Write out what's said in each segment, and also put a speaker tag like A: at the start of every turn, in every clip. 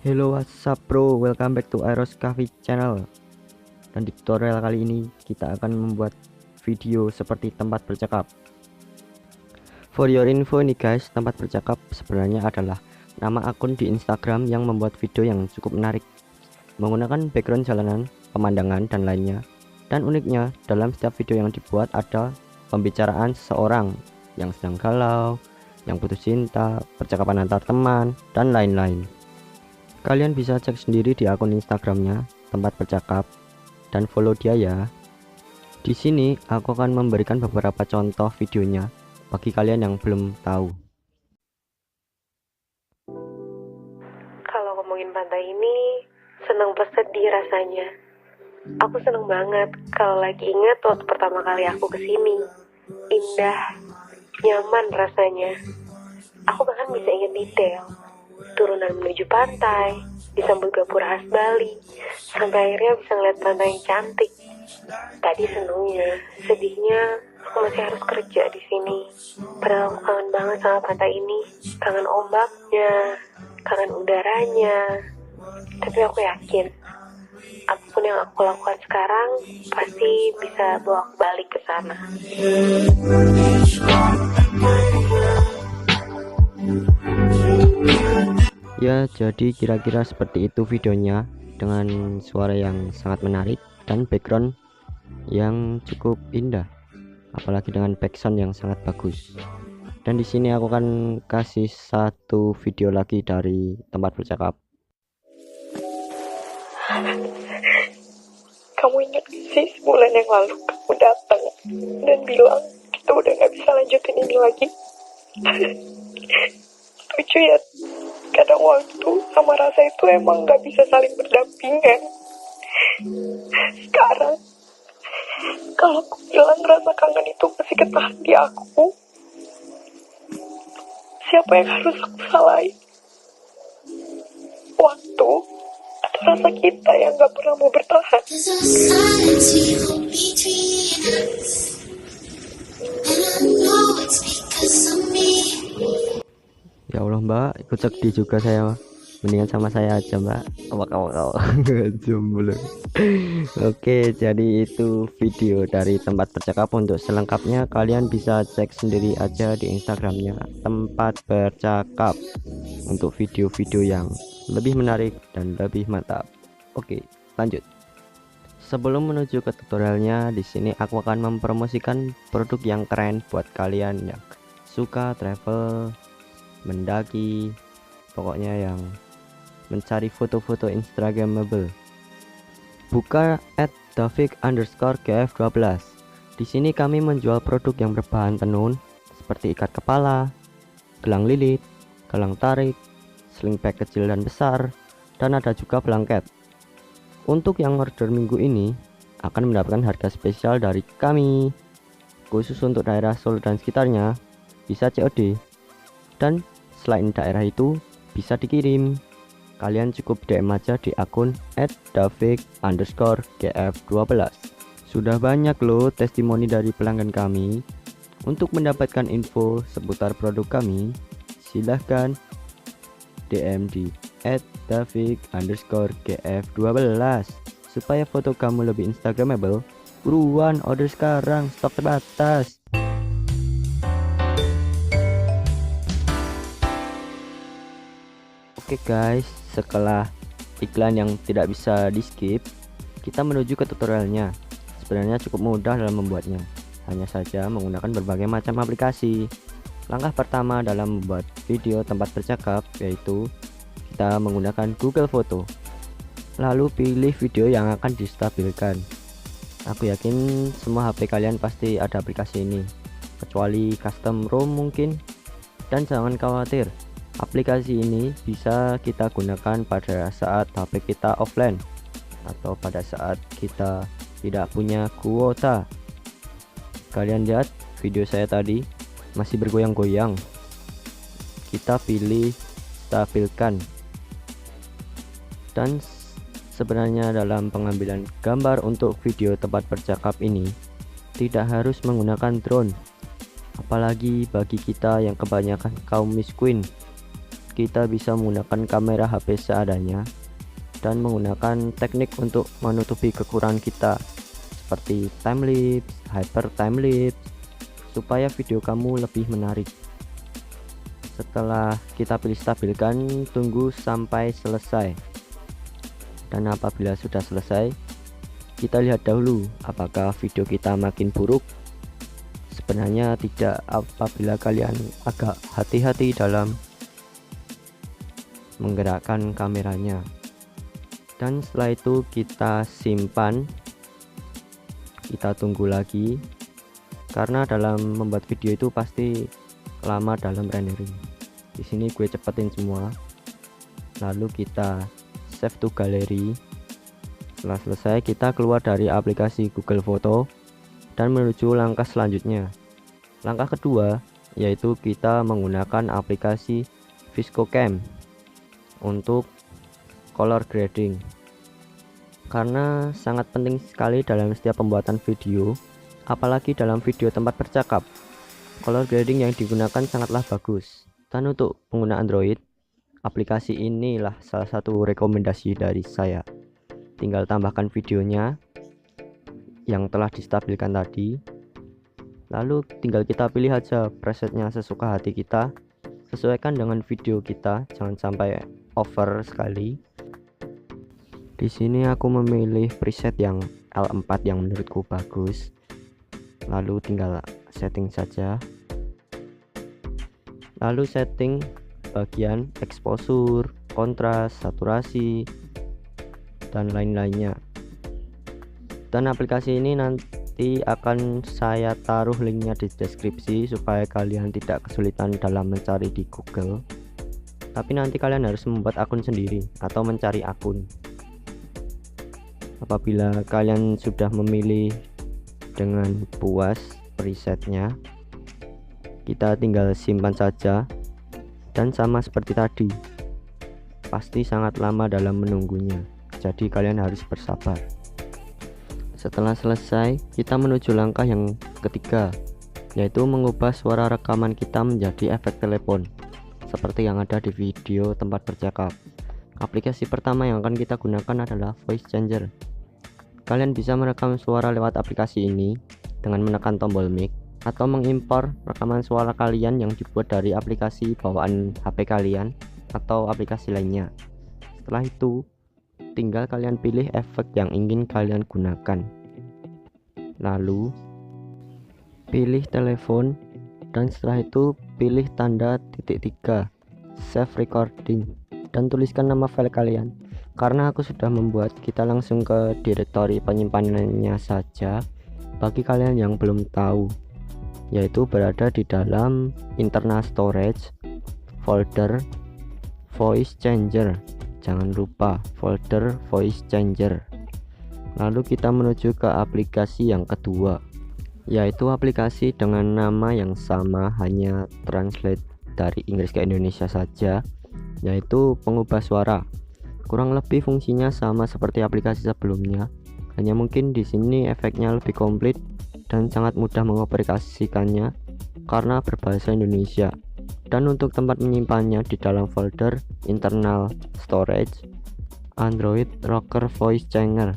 A: Hello, what's up bro, welcome back to Airos Cafe channel. Dan di tutorial kali ini kita akan membuat video seperti tempat bercakap. For your info nih guys, tempat bercakap sebenarnya adalah nama akun di Instagram yang membuat video yang cukup menarik, menggunakan background jalanan, pemandangan, dan lainnya. Dan uniknya, dalam setiap video yang dibuat ada pembicaraan seseorang yang sedang galau, yang putus cinta, percakapan antar teman, dan lain-lain. Kalian bisa cek sendiri di akun Instagramnya tempat bercakap dan follow dia ya. Di sini aku akan memberikan beberapa contoh videonya bagi kalian yang belum tahu.
B: Kalau ngomongin pantai ini, seneng plus sedih rasanya. Aku seneng banget kalau lagi inget waktu pertama kali aku kesini. Indah, nyaman rasanya. Aku bahkan bisa inget detail. Turunan menuju pantai, disambut gapura khas Bali, sampai akhirnya bisa ngeliat pantai yang cantik. Tadi senengnya, sedihnya aku masih harus kerja di sini. Padahal aku kangen banget sama pantai ini, kangen ombaknya, kangen udaranya. Tapi aku yakin, apapun yang aku lakukan sekarang pasti bisa bawa aku balik ke sana.
A: Ya, jadi kira-kira seperti itu videonya dengan suara yang sangat menarik dan background yang cukup indah, apalagi dengan backsound yang sangat bagus. Dan di sini aku akan kasih satu video lagi dari tempat bercakap.
B: Kamu ingat sih sebulan yang lalu kamu datang dan bilang kita udah gak bisa lanjutin ini lagi? Lucu ya, kadang waktu sama rasa itu emang gak bisa saling berdampingan. Sekarang, kalau aku bilang rasa kangen itu masih ketahan di aku, siapa yang harus aku salahin? Waktu atau rasa kita yang gak pernah mau bertahan?
A: Ya Allah mbak, ikut sedih juga saya. Mendingan sama saya aja mbak. Awak jomblo. Oke, jadi itu video dari tempat bercakap. Untuk selengkapnya kalian bisa cek sendiri aja di Instagramnya tempat bercakap untuk video-video yang lebih menarik dan lebih mantap. Oke, lanjut. Sebelum menuju ke tutorialnya, di sini aku akan mempromosikan produk yang keren buat kalian yang suka travel, mendaki, pokoknya yang mencari foto-foto instagramable. Buka @davik_gf12. Di sini kami menjual produk yang berbahan tenun seperti ikat kepala, gelang lilit, gelang tarik, sling bag kecil dan besar, dan ada juga blanket. Untuk yang order minggu ini akan mendapatkan harga spesial dari kami. Khusus untuk daerah Solo dan sekitarnya bisa COD. Dan selain daerah itu bisa dikirim. Kalian cukup DM aja di akun @davik_gf12. Sudah banyak loh testimoni dari pelanggan kami. Untuk mendapatkan info seputar produk kami, silahkan DM di @davik_gf12 supaya foto kamu lebih instagramable. Buruan order sekarang, stok terbatas. Oke guys, setelah iklan yang tidak bisa di skip, kita menuju ke tutorialnya. Sebenarnya cukup mudah dalam membuatnya, hanya saja menggunakan berbagai macam aplikasi. Langkah pertama dalam membuat video tempat bercakap yaitu kita menggunakan Google Foto. Lalu pilih video yang akan distabilkan. Aku yakin semua HP kalian pasti ada aplikasi ini, kecuali custom ROM mungkin. Dan jangan khawatir, aplikasi ini bisa kita gunakan pada saat HP kita offline atau pada saat kita tidak punya kuota. Kalian lihat video saya tadi masih bergoyang-goyang. Kita pilih stabilkan. Dan sebenarnya dalam pengambilan gambar untuk video tempat bercakap ini tidak harus menggunakan drone, apalagi bagi kita yang kebanyakan kaum miskin. kita bisa menggunakan kamera HP seadanya dan menggunakan teknik untuk menutupi kekurangan kita seperti timelapse, hyper timelapse, supaya video kamu lebih menarik. Setelah kita pilih stabilkan, tunggu sampai selesai. Dan apabila sudah selesai, kita lihat dahulu apakah video kita makin buruk. Sebenarnya tidak, apabila kalian agak hati-hati dalam menggerakkan kameranya. Dan setelah itu kita simpan, kita tunggu lagi, karena dalam membuat video itu pasti lama dalam rendering. Di sini gue cepetin semua, lalu kita save to gallery. Setelah selesai, kita keluar dari aplikasi Google Foto dan menuju langkah selanjutnya. Langkah kedua yaitu kita menggunakan aplikasi ViscoCam untuk color grading, karena sangat penting sekali dalam setiap pembuatan video, apalagi dalam video tempat bercakap. Color grading yang digunakan sangatlah bagus. Dan untuk pengguna Android, aplikasi inilah salah satu rekomendasi dari saya. Tinggal tambahkan videonya yang telah distabilkan tadi, lalu tinggal kita pilih aja presetnya sesuka hati kita, sesuaikan dengan video kita, jangan sampai over sekali. Di sini aku memilih preset yang L4 yang menurutku bagus, lalu tinggal setting saja. Lalu setting bagian exposure, kontras, saturasi, dan lain-lainnya. Dan aplikasi ini nanti akan saya taruh linknya di deskripsi supaya kalian tidak kesulitan dalam mencari di Google. Tapi nanti kalian harus membuat akun sendiri atau mencari akun. Apabila kalian sudah memilih dengan puas presetnya, kita tinggal simpan saja, dan sama seperti tadi, pasti sangat lama dalam menunggunya, jadi kalian harus bersabar. Setelah selesai, kita menuju langkah yang ketiga, yaitu mengubah suara rekaman kita menjadi efek telepon seperti yang ada di video tempat bercakap. Aplikasi pertama yang akan kita gunakan adalah Voice Changer. Kalian bisa merekam suara lewat aplikasi ini dengan menekan tombol mic, atau mengimpor rekaman suara kalian yang dibuat dari aplikasi bawaan HP kalian atau aplikasi lainnya. Setelah itu, tinggal kalian pilih efek yang ingin kalian gunakan, lalu pilih telepon, dan setelah itu pilih tanda titik 3 save recording dan tuliskan nama file kalian. Karena aku sudah membuat, kita langsung ke direktori penyimpanannya saja. Bagi kalian yang belum tahu, yaitu berada di dalam internal storage folder Voice Changer. Jangan lupa folder Voice Changer. Lalu kita menuju ke aplikasi yang kedua, yaitu aplikasi dengan nama yang sama, hanya translate dari Inggris ke Indonesia saja, yaitu pengubah suara. Kurang lebih fungsinya sama seperti aplikasi sebelumnya, hanya mungkin di sini efeknya lebih komplit dan sangat mudah mengaplikasikannya karena berbahasa Indonesia. Dan untuk tempat menyimpannya di dalam folder internal storage Android Rocker Voice Changer.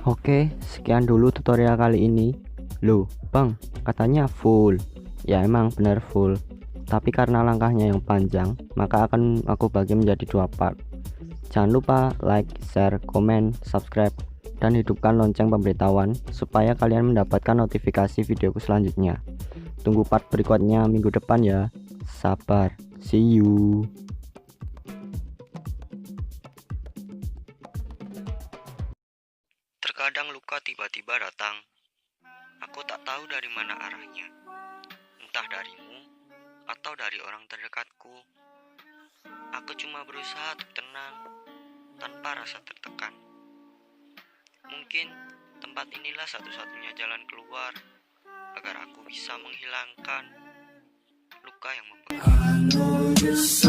A: Oke, sekian dulu tutorial kali ini. Loh bang, katanya full. Ya emang benar full, tapi karena langkahnya yang panjang, maka akan aku bagi menjadi 2 part. Jangan lupa like, share, komen, subscribe, dan hidupkan lonceng pemberitahuan supaya kalian mendapatkan notifikasi videoku selanjutnya. Tunggu part berikutnya minggu depan ya. Sabar, see you.
C: Terkadang luka tiba-tiba datang. Aku tak tahu dari mana arahnya. Entah darimu atau dari orang terdekatku. Aku cuma berusaha untuk tenang tanpa rasa tertekan. Mungkin tempat inilah satu-satunya jalan keluar agar aku bisa menghilangkan luka yang membekas.